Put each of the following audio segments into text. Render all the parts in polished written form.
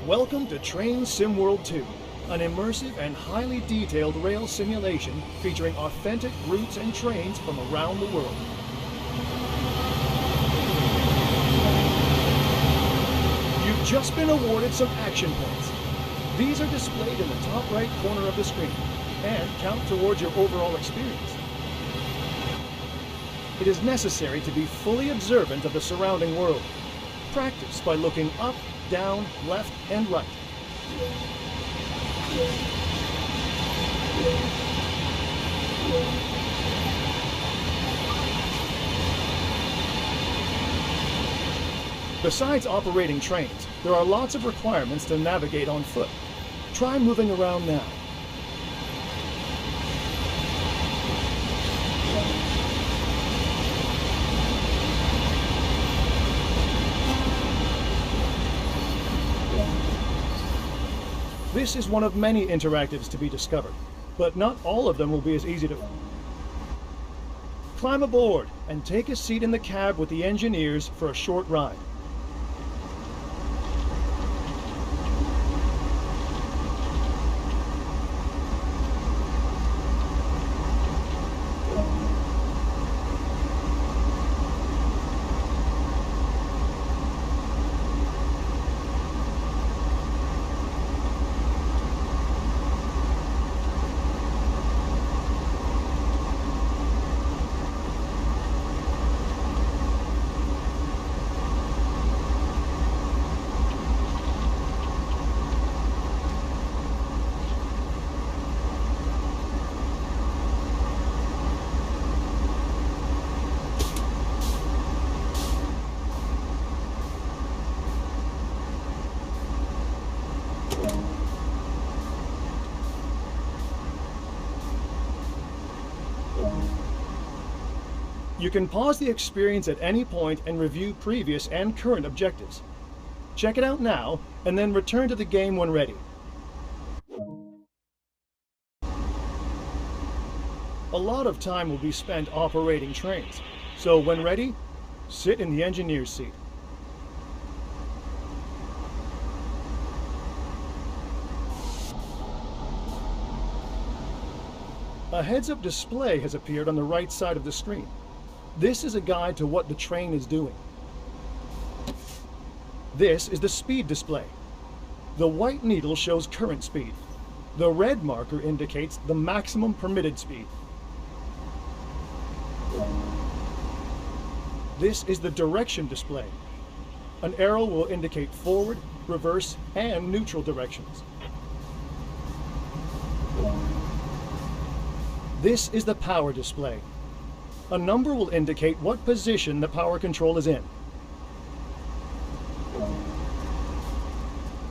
Welcome to Train Sim World 2, an immersive and highly detailed rail simulation featuring authentic routes and trains from around the world. You've just been awarded some action points. These are displayed in the top right corner of the screen and count towards your overall experience. It is necessary to be fully observant of the surrounding world. Practice by looking up, down, left, and right. Besides operating trains, there are lots of requirements to navigate on foot. Try moving around now. This is one of many interactives to be discovered, but not all of them will be as easy to... Climb aboard and take a seat in the cab with the engineers for a short ride. You can pause the experience at any point and review previous and current objectives. Check it out now, and then return to the game when ready. A lot of time will be spent operating trains, so when ready, sit in the engineer's seat. A heads-up display has appeared on the right side of the screen. This is a guide to what the train is doing. This is the speed display. The white needle shows current speed. The red marker indicates the maximum permitted speed. This is the direction display. An arrow will indicate forward, reverse, and neutral directions. This is the power display. A number will indicate what position the power control is in.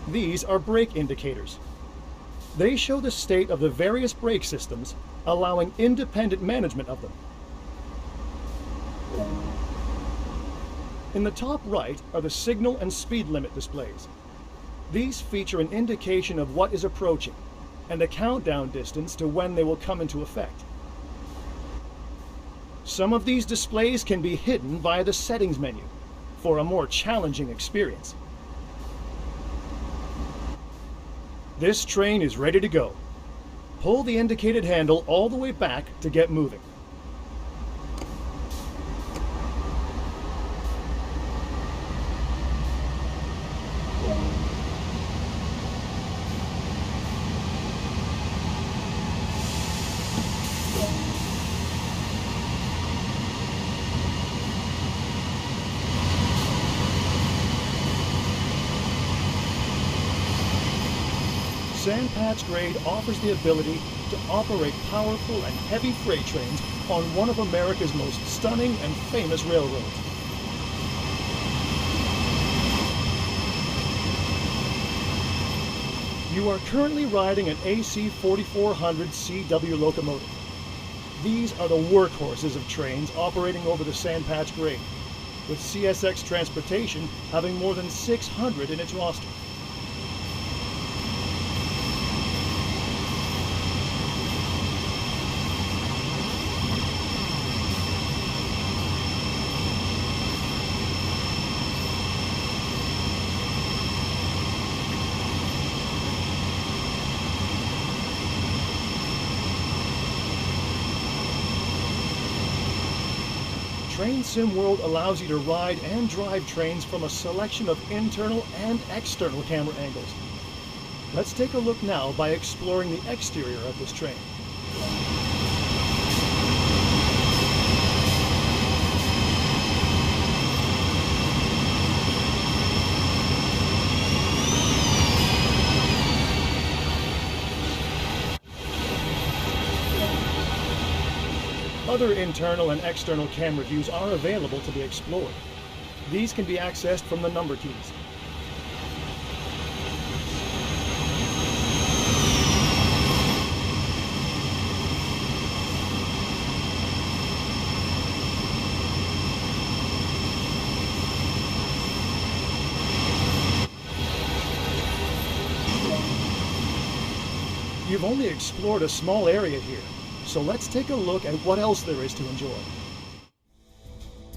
These are brake indicators. They show the state of the various brake systems, allowing independent management of them. In the top right are the signal and speed limit displays. These feature an indication of what is approaching and a countdown distance to when they will come into effect. Some of these displays can be hidden via the settings menu for a more challenging experience. This train is ready to go. Pull the indicated handle all the way back to get moving. Sandpatch Grade offers the ability to operate powerful and heavy freight trains on one of America's most stunning and famous railroads. You are currently riding an AC 4400 CW locomotive. These are the workhorses of trains operating over the Sandpatch Grade, with CSX Transportation having more than 600 in its roster. Train Sim World allows you to ride and drive trains from a selection of internal and external camera angles. Let's take a look now by exploring the exterior of this train. Other internal and external camera views are available to be explored. These can be accessed from the number keys. You've only explored a small area here, so let's take a look at what else there is to enjoy.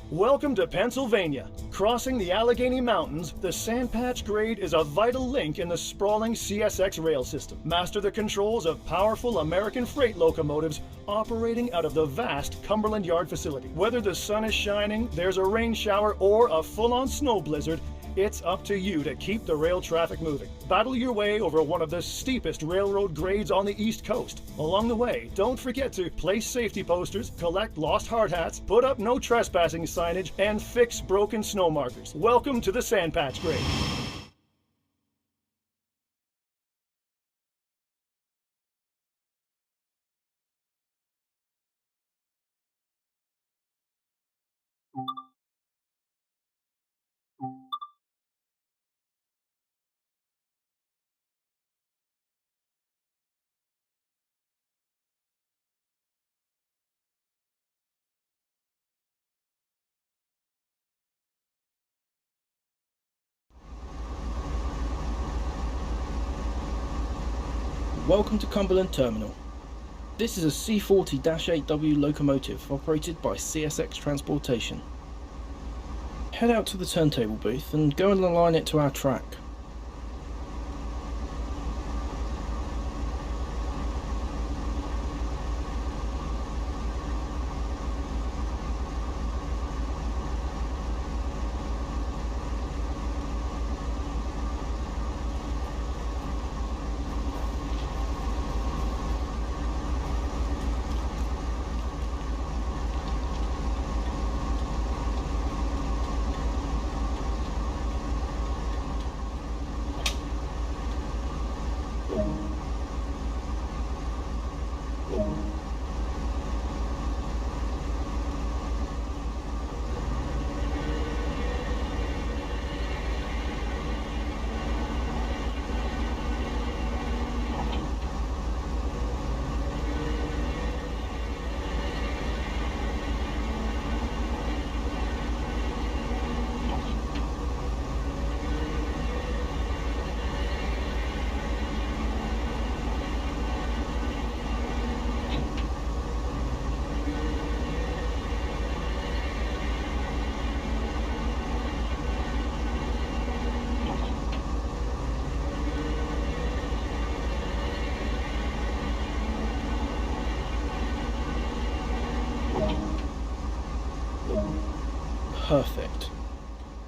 Welcome to Pennsylvania. Crossing the Allegheny Mountains, the Sandpatch Grade is a vital link in the sprawling CSX rail system. Master the controls of powerful American freight locomotives operating out of the vast Cumberland Yard facility. Whether the sun is shining, there's a rain shower, or a full-on snow blizzard, it's up to you to keep the rail traffic moving. Battle your way over one of the steepest railroad grades on the East Coast. Along the way, don't forget to place safety posters, collect lost hard hats, put up no trespassing signage, and fix broken snow markers. Welcome to the Sandpatch Grade. Welcome to Cumberland Terminal. This is a C40-8W locomotive operated by CSX Transportation. Head out to the turntable booth and go and align it to our track. Perfect.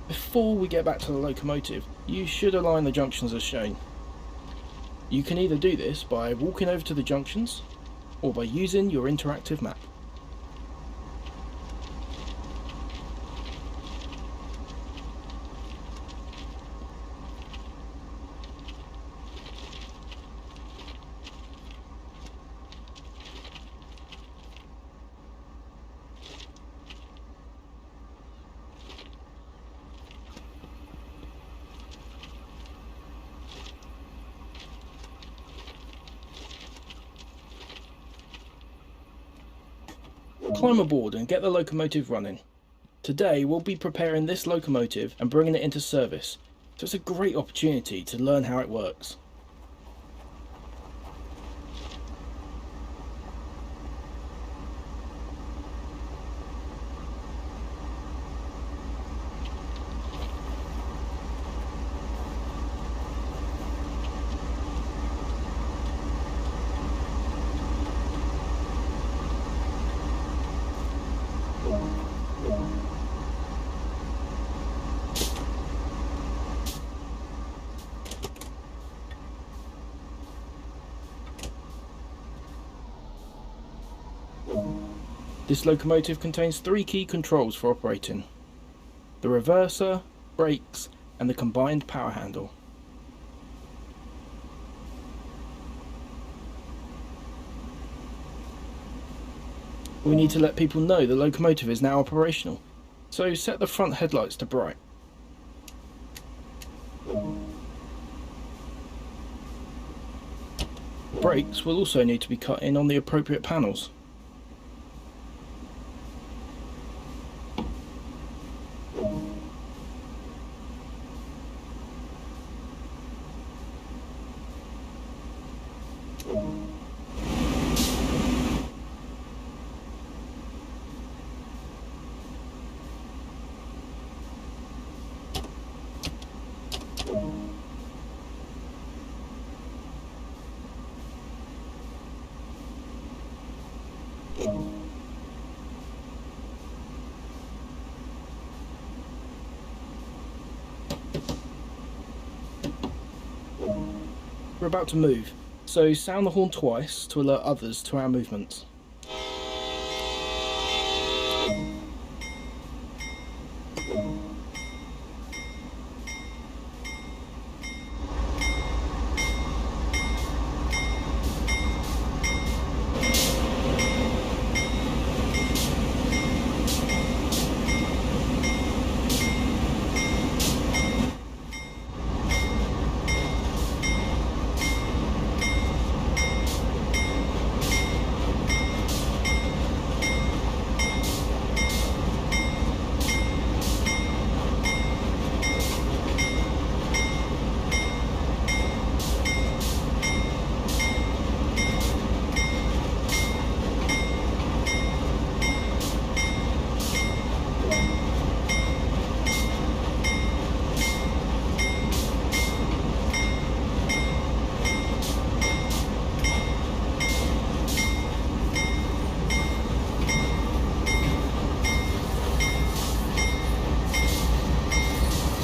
Before we get back to the locomotive, you should align the junctions as shown. You can either do this by walking over to the junctions, or by using your interactive map. Climb aboard and get the locomotive running. Today we'll be preparing this locomotive and bringing it into service, so it's a great opportunity to learn how it works. This locomotive contains 3 key controls for operating: the reverser, brakes, and the combined power handle. We need to let people know the locomotive is now operational, so set the front headlights to bright. Brakes will also need to be cut in on the appropriate panels. We're about to move, so sound the horn twice to alert others to our movements.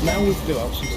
Now we've built up some...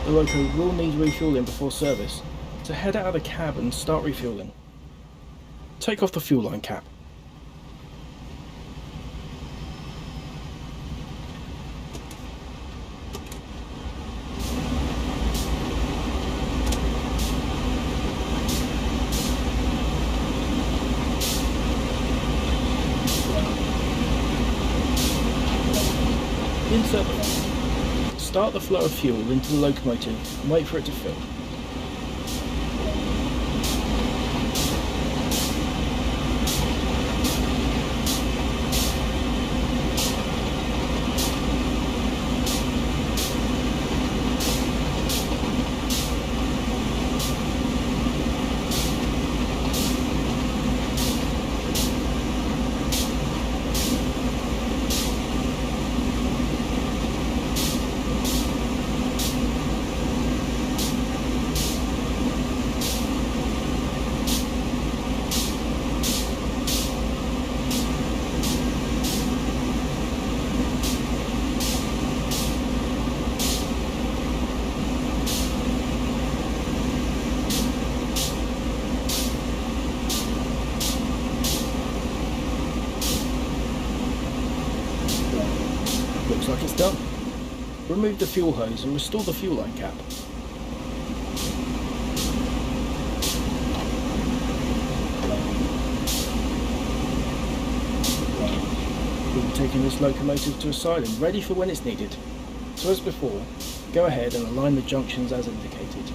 The loco will need refueling before service, so head out of the cab and start refueling. Take off the fuel line cap. Insert the line. Start the flow of fuel into the locomotive and wait for it to fill. remove the fuel hose and restore the fuel line cap. We'll be taking this locomotive to a siding, ready for when it's needed. So as before, go ahead and align the junctions as indicated.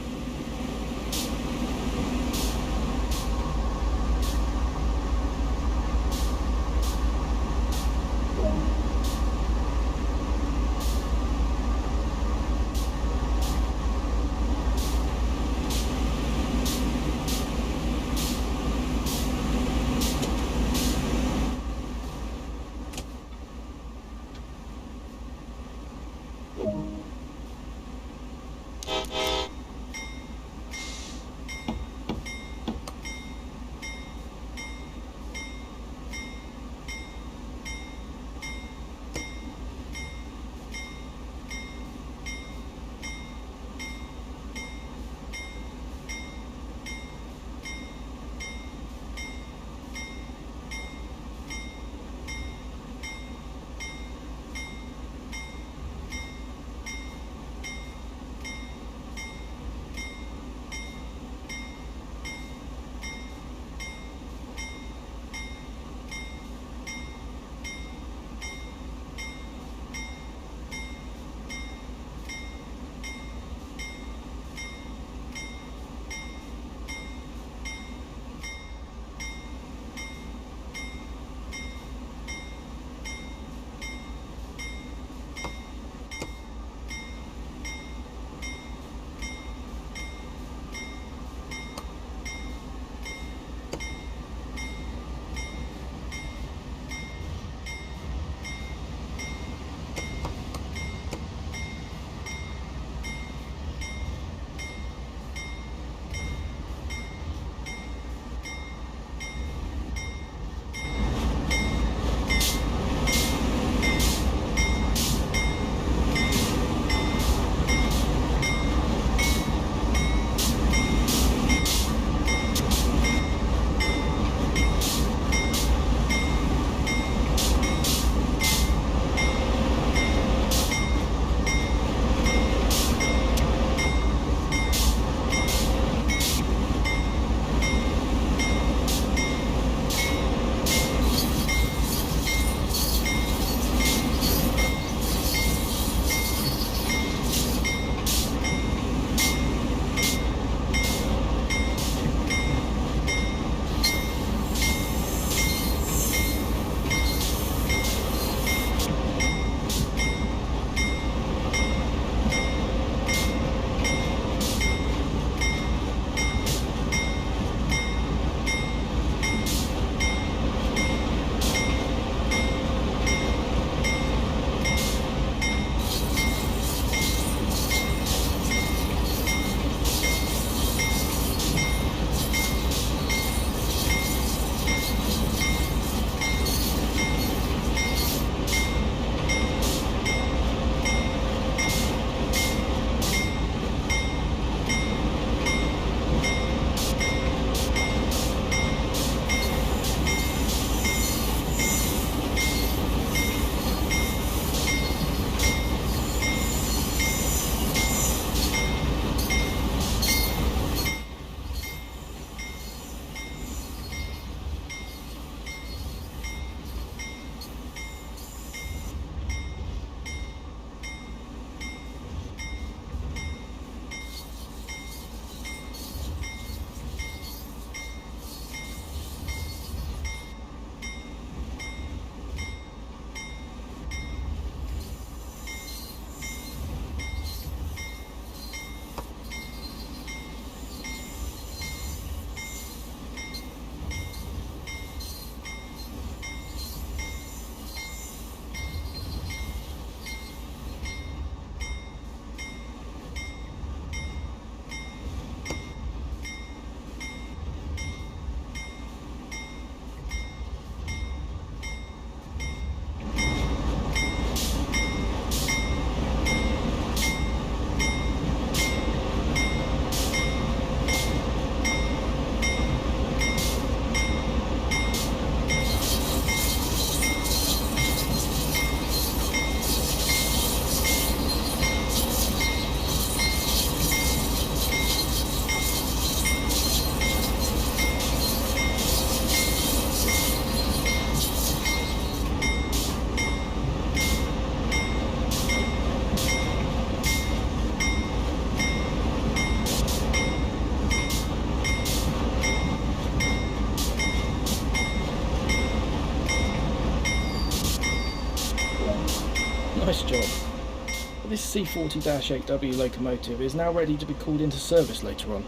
C40-8W locomotive is now ready to be called into service later on,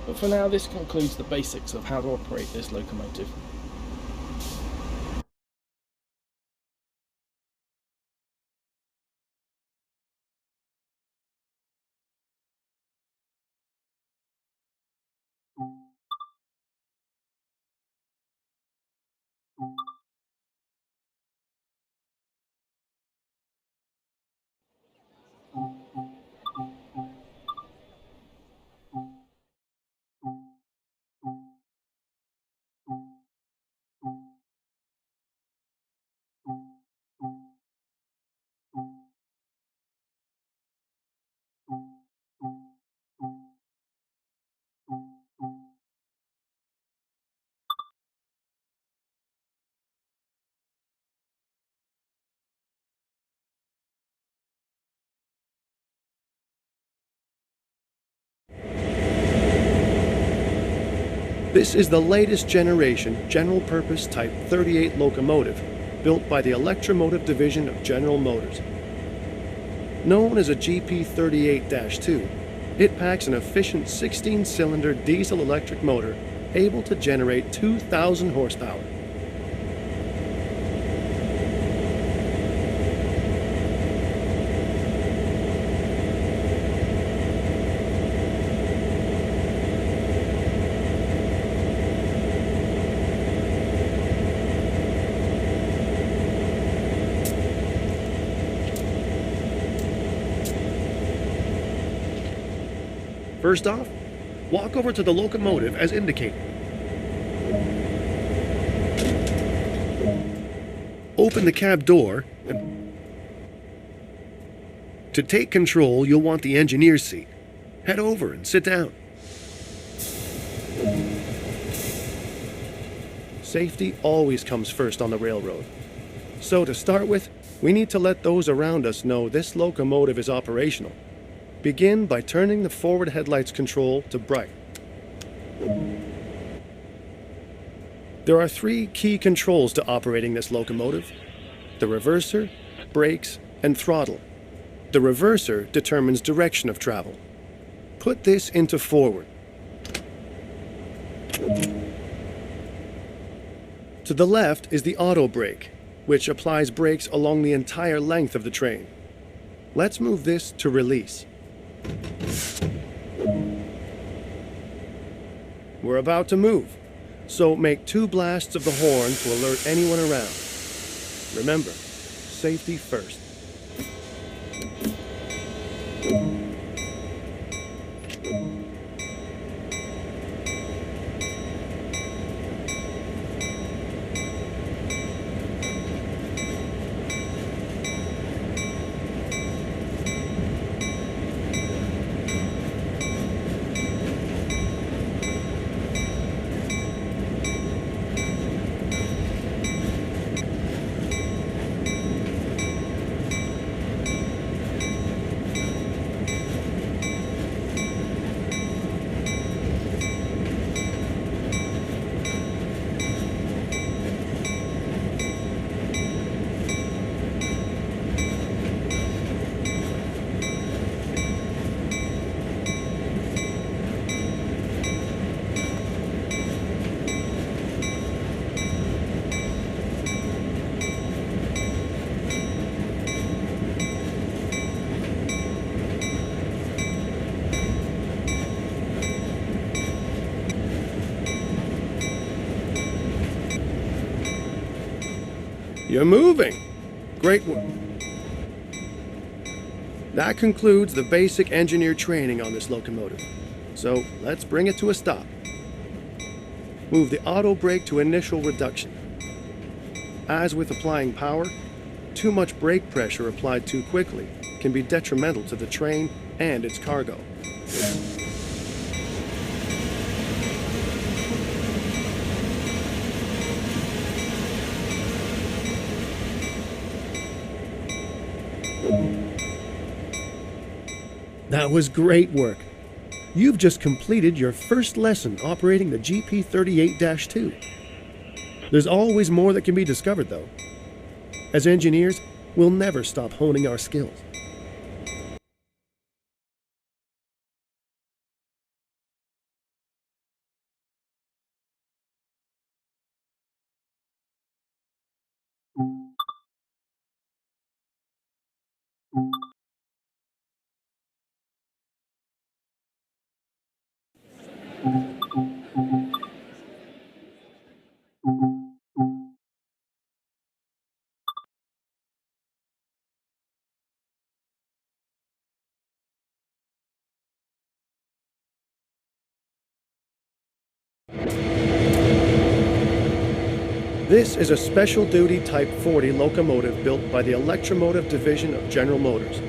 but for now this concludes the basics of how to operate this locomotive. This is the latest generation general-purpose Type 38 locomotive built by the Electromotive Division of General Motors. Known as a GP38-2, it packs an efficient 16-cylinder diesel-electric motor able to generate 2,000 horsepower. First off, walk over to the locomotive as indicated. Open the cab door and to take control, you'll want the engineer's seat. Head over and sit down. Safety always comes first on the railroad. So to start with, we need to let those around us know this locomotive is operational. Begin by turning the forward headlights control to bright. There are 3 key controls to operating this locomotive: the reverser, brakes, and throttle. The reverser determines direction of travel. Put this into forward. To the left is the auto brake, which applies brakes along the entire length of the train. Let's move this to release. We're about to move, so make 2 blasts of the horn to alert anyone around. Remember, safety first. You're moving. Great work. That concludes the basic engineer training on this locomotive. So let's bring it to a stop. Move the auto brake to initial reduction. As with applying power, too much brake pressure applied too quickly can be detrimental to the train and its cargo. That was great work. You've just completed your first lesson operating the GP38-2. There's always more that can be discovered, though. As engineers, we'll never stop honing our skills. This is a special duty Type 40 locomotive built by the Electromotive Division of General Motors.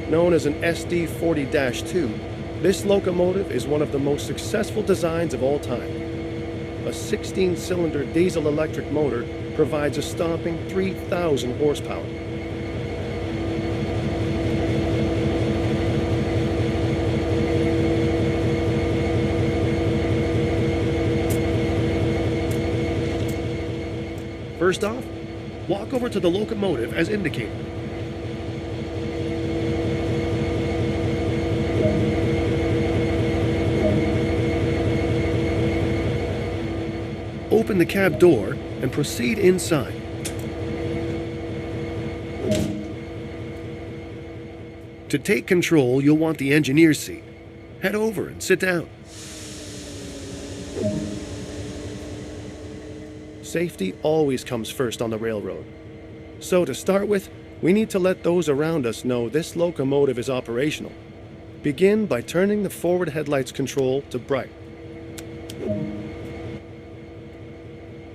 Known as an SD40-2, this locomotive is one of the most successful designs of all time. A 16-cylinder diesel-electric motor provides a stomping 3,000 horsepower. First off, walk over to the locomotive as indicated. Open the cab door and proceed inside. To take control, you'll want the engineer's seat. Head over and sit down. Safety always comes first on the railroad. So to start with, we need to let those around us know this locomotive is operational. Begin by turning the forward headlights control to bright.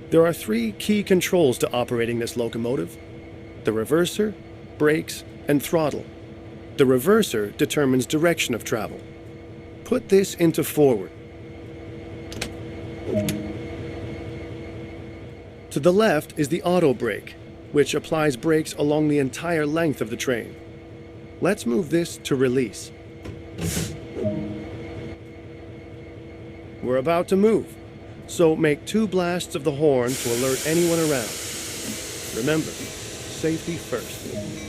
There are 3 key controls to operating this locomotive: the reverser, brakes, and throttle. The reverser determines direction of travel. Put this into forward. To the left is the auto brake, which applies brakes along the entire length of the train. Let's move this to release. We're about to move, so make 2 blasts of the horn to alert anyone around. Remember, safety first.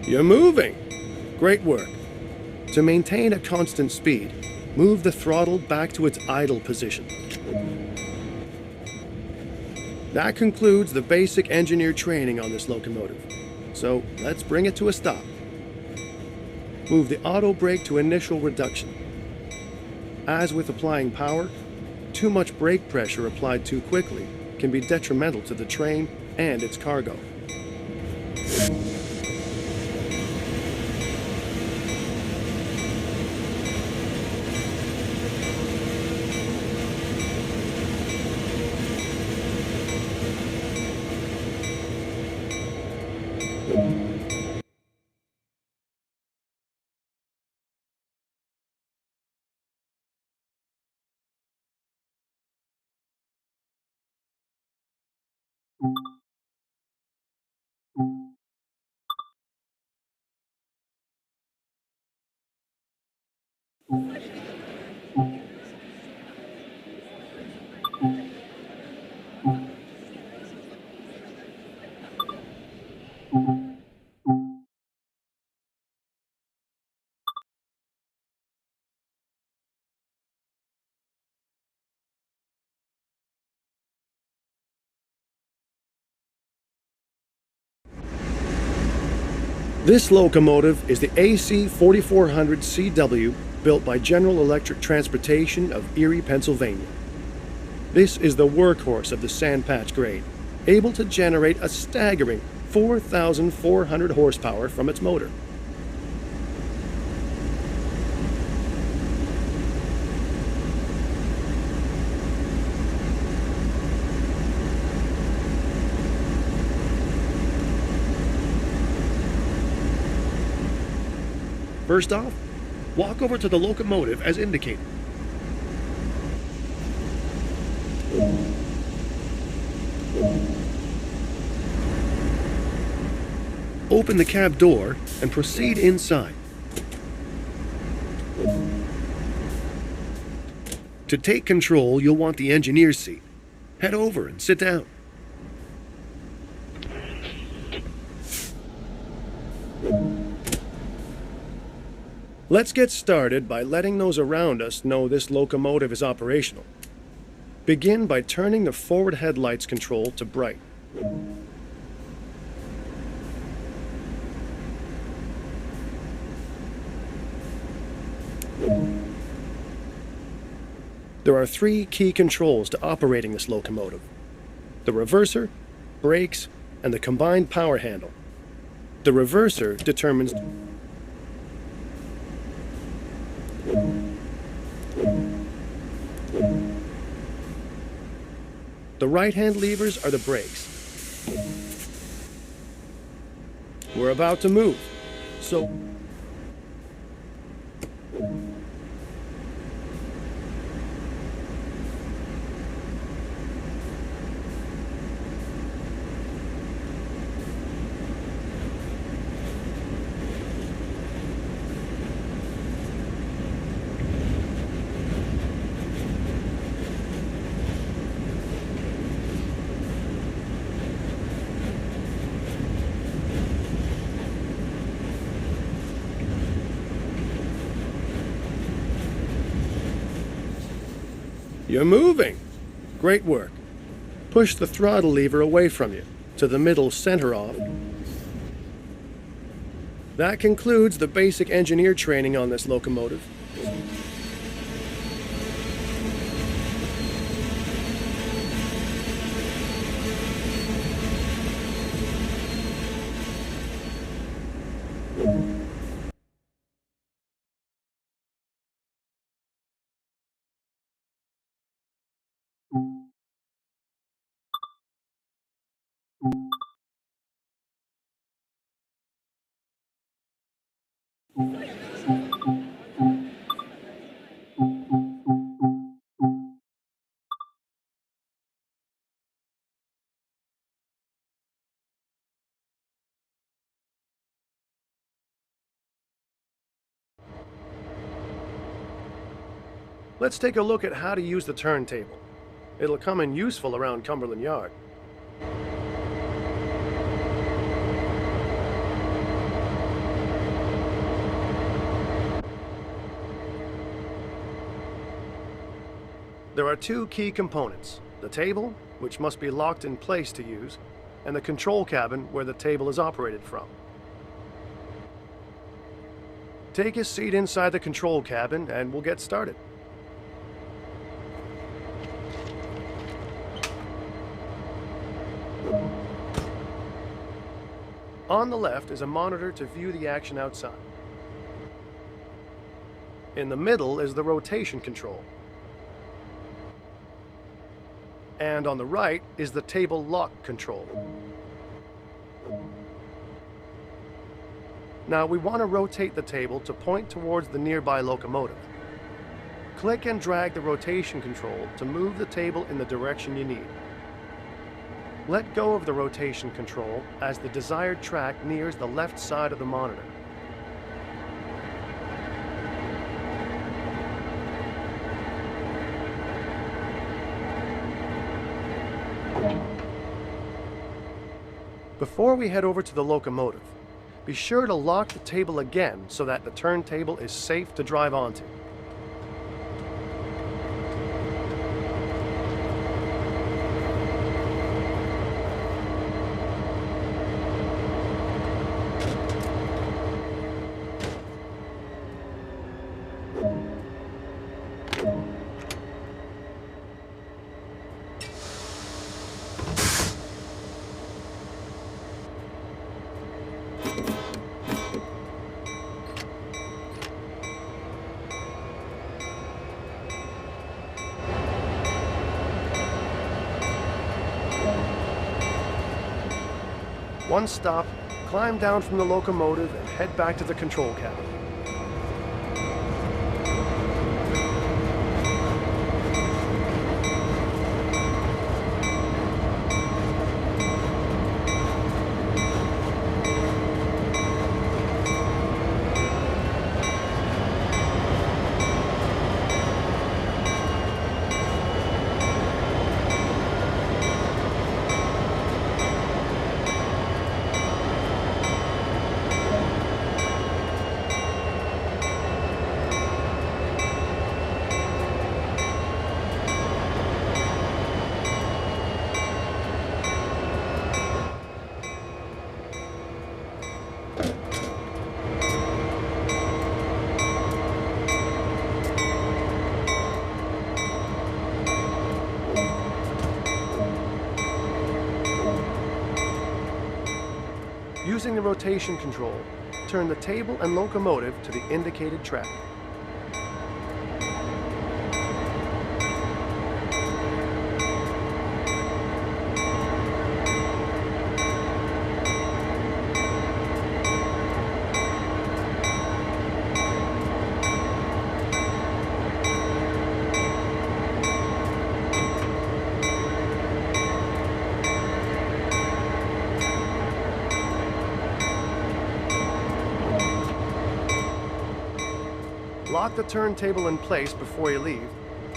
You're moving! Great work. To maintain a constant speed, move the throttle back to its idle position. That concludes the basic engineer training on this locomotive. So let's bring it to a stop. Move the auto brake to initial reduction. As with applying power, too much brake pressure applied too quickly can be detrimental to the train and its cargo. This locomotive is the AC 4400 CW built by General Electric Transportation of Erie, Pennsylvania. This is the workhorse of the Sandpatch grade, able to generate a staggering 4,400 horsepower from its motor. First off, walk over to the locomotive as indicated. Open the cab door and proceed inside. To take control, you'll want the engineer's seat. Head over and sit down. Let's get started by letting those around us know this locomotive is operational. Begin by turning the forward headlights control to bright. There are three key controls to operating this locomotive: the reverser, brakes, and the combined power handle. The reverser determines the right-hand levers are the brakes. We're about to move, so you're moving. Great work. Push the throttle lever away from you, to the middle center off. That concludes the basic engineer training on this locomotive. Let's take a look at how to use the turntable. It'll come in useful around Cumberland Yard. There are two key components: the table, which must be locked in place to use, and the control cabin where the table is operated from. Take a seat inside the control cabin and we'll get started. On the left is a monitor to view the action outside. In the middle is the rotation control. And on the right is the table lock control. Now we want to rotate the table to point towards the nearby locomotive. Click and drag the rotation control to move the table in the direction you need. Let go of the rotation control as the desired track nears the left side of the monitor. Before we head over to the locomotive, be sure to lock the table again so that the turntable is safe to drive onto. Once stopped, climb down from the locomotive and head back to the control cabin. Using the rotation control, turn the table and locomotive to the indicated track. Lock the turntable in place before you leave,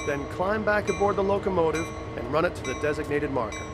then climb back aboard the locomotive and run it to the designated marker.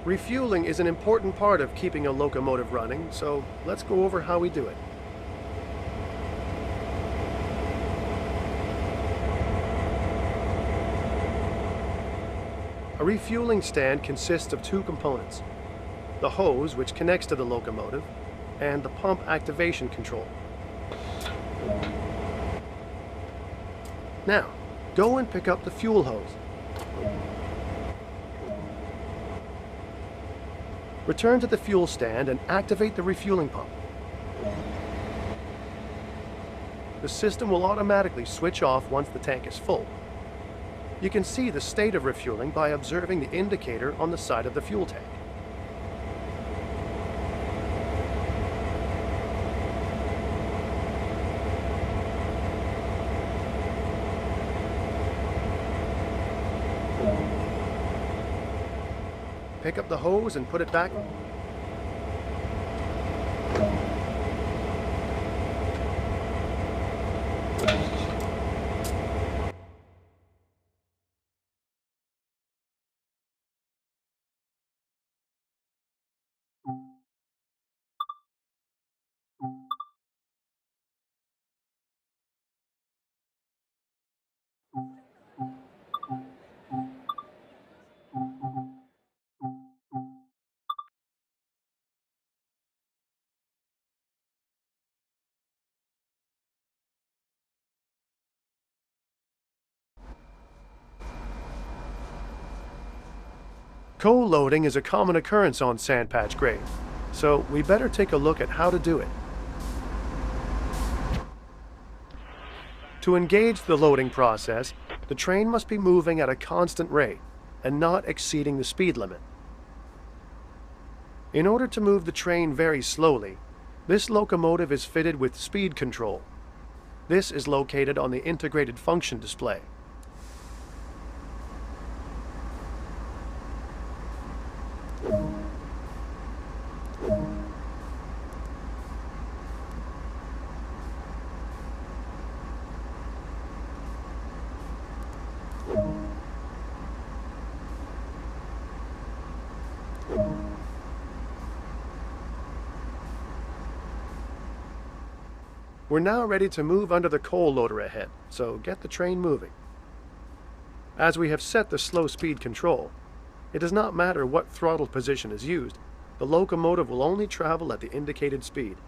Refueling is an important part of keeping a locomotive running, so let's go over how we do it. A refueling stand consists of two components: the hose, which connects to the locomotive, and the pump activation control. Now, go and pick up the fuel hose. Return to the fuel stand and activate the refueling pump. The system will automatically switch off once the tank is full. You can see the state of refueling by observing the indicator on the side of the fuel tank. pick up the hose and put it back. Coal loading is a common occurrence on sandpatch grade, so we better take a look at how to do it. To engage the loading process, the train must be moving at a constant rate and not exceeding the speed limit. In order to move the train very slowly, this locomotive is fitted with speed control. This is located on the integrated function display. We're now ready to move under the coal loader ahead, so get the train moving. As we have set the slow speed control, it does not matter what throttle position is used, the locomotive will only travel at the indicated speed.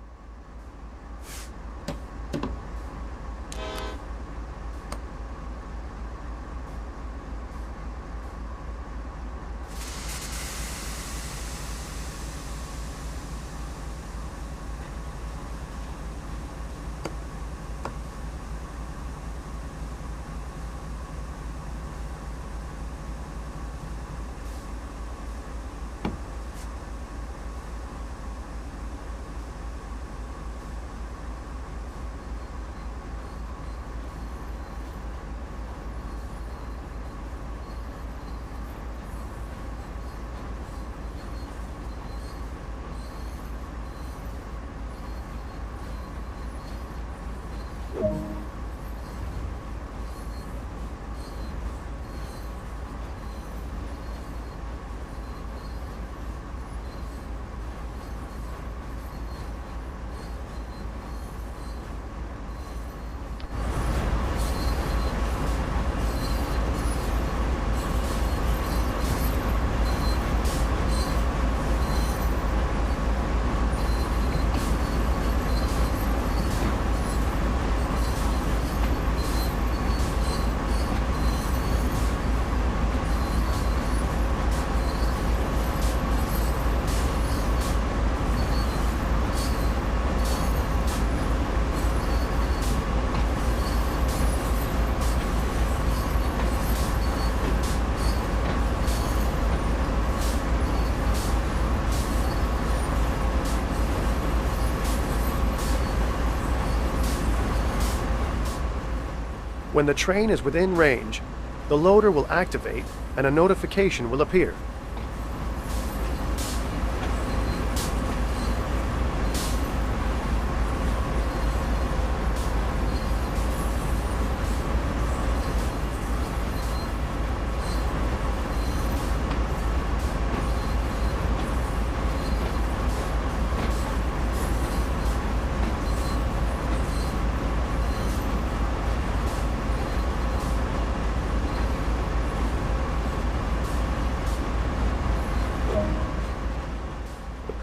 When the train is within range, the loader will activate and a notification will appear.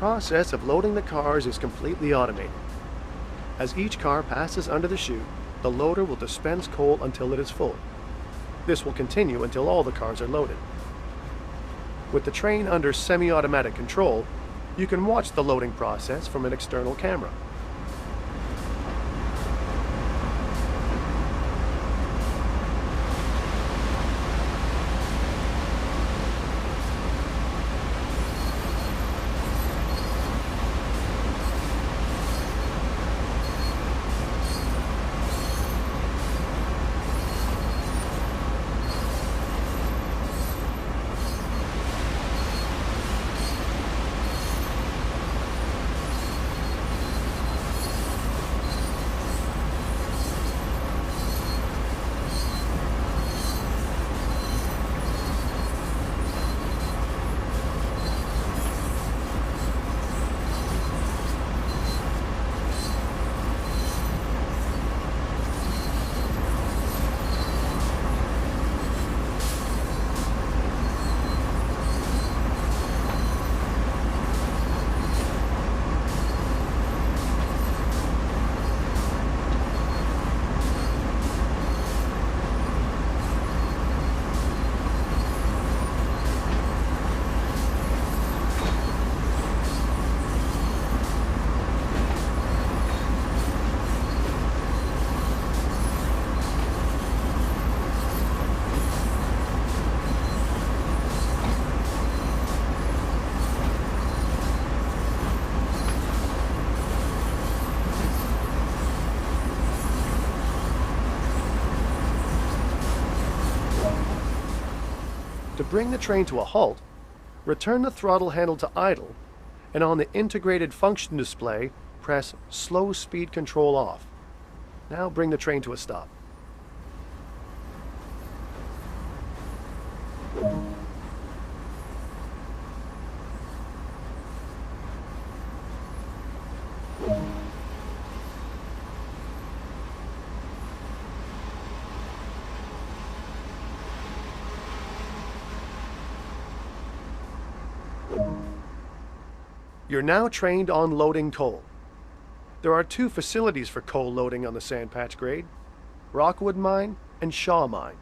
The process of loading the cars is completely automated. As each car passes under the chute, the loader will dispense coal until it is full. This will continue until all the cars are loaded. With the train under semi-automatic control, you can watch the loading process from an external camera. To bring the train to a halt, return the throttle handle to idle, and on the integrated function display, press slow speed control off. Now bring the train to a stop. You're now trained on loading coal. There are two facilities for coal loading on the Sandpatch grade: Rockwood Mine and Shaw Mine.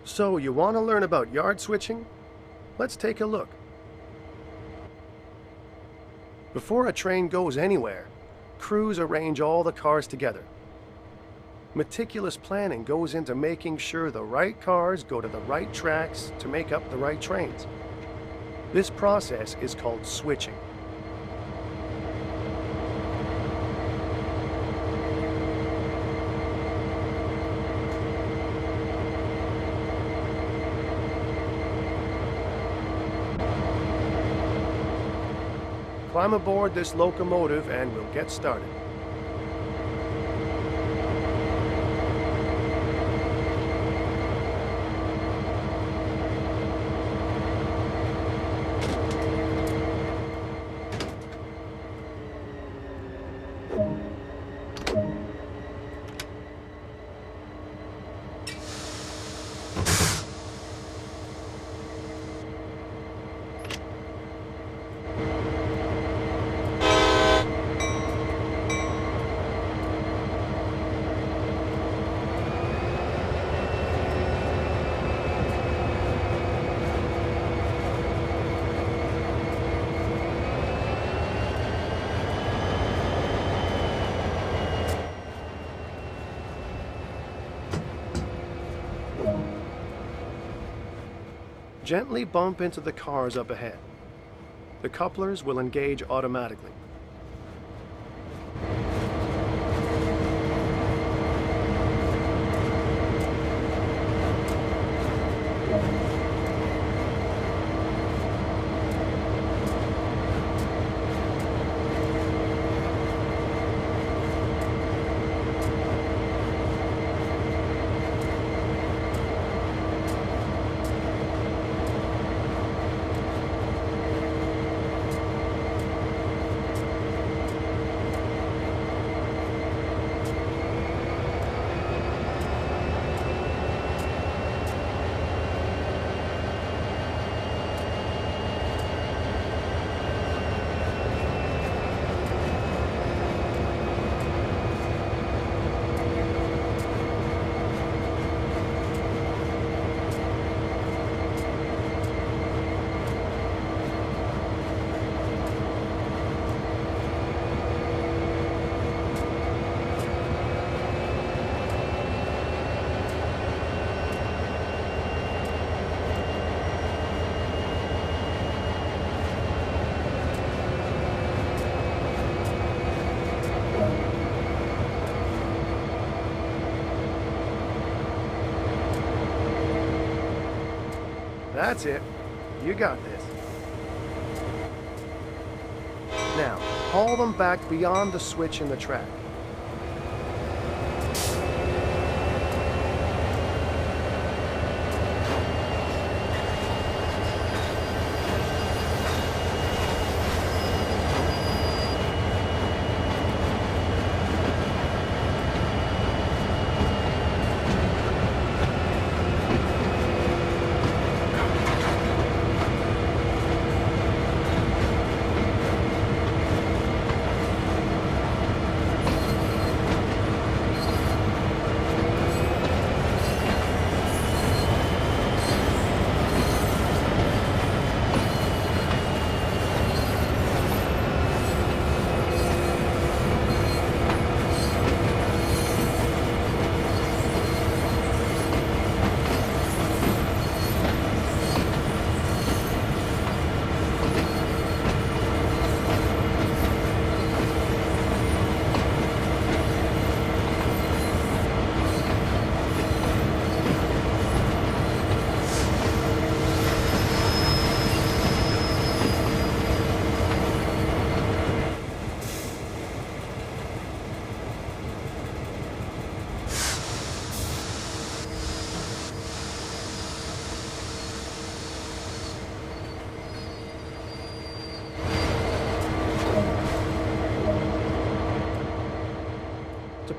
So, you want to learn about yard switching? Let's take a look. Before a train goes anywhere, crews arrange all the cars together. Meticulous planning goes into making sure the right cars go to the right tracks to make up the right trains. This process is called switching. Climb aboard this locomotive and we'll get started. Gently bump into the cars up ahead. The couplers will engage automatically. That's it. You got this. Now, haul them back beyond the switch in the track.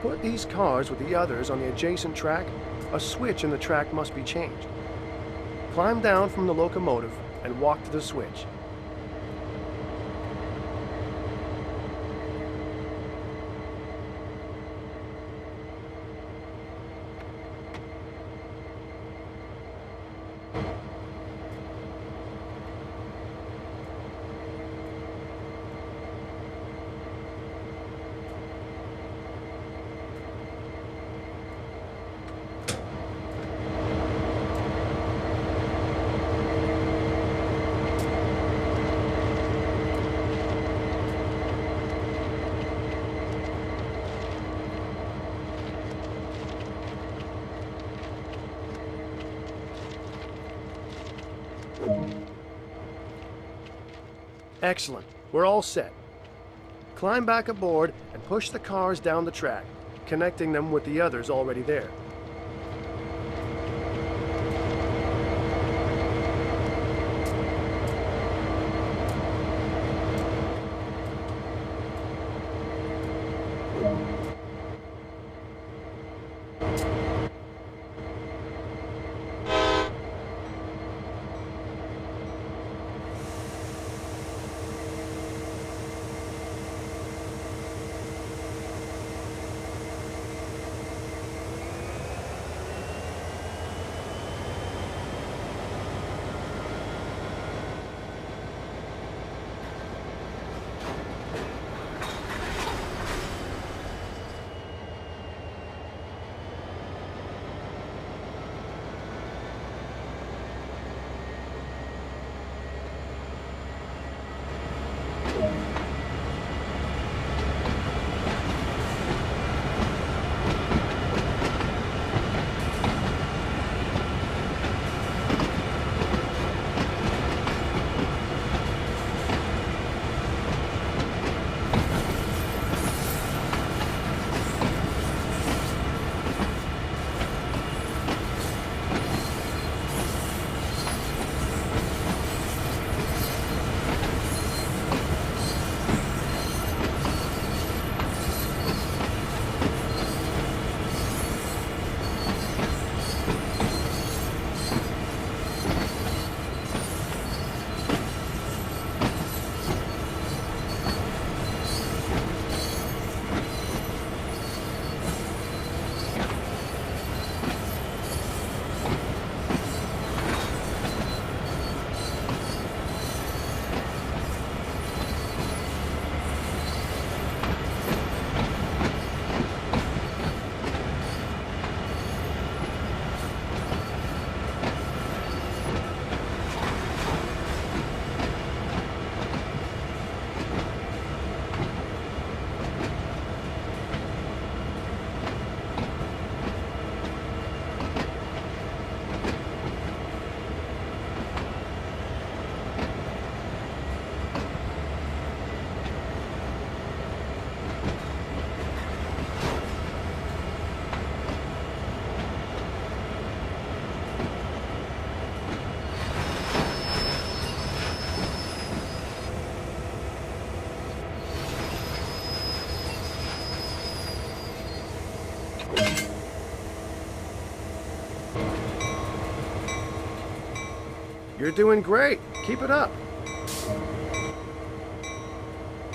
put these cars with the others on the adjacent track, a switch in the track must be changed. Climb down from the locomotive and walk to the switch. Excellent. We're all set. Climb back aboard and push the cars down the track, connecting them with the others already there. You're doing great. Keep it up.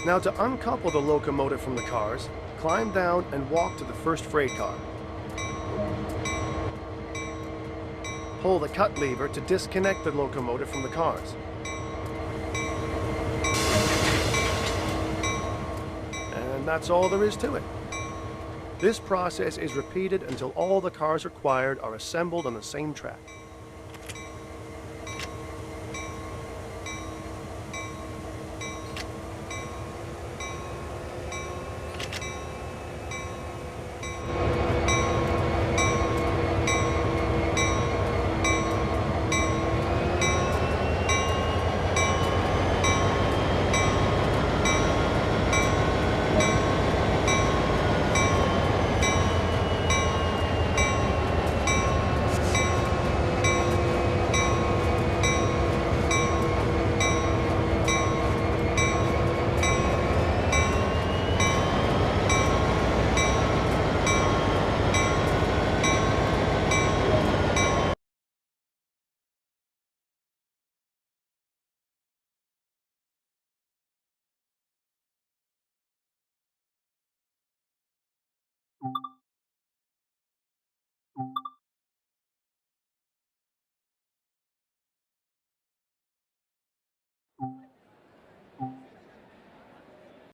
Now to uncouple the locomotive from the cars, climb down and walk to the first freight car. Pull the cut lever to disconnect the locomotive from the cars. And that's all there is to it. This process is repeated until all the cars required are assembled on the same track.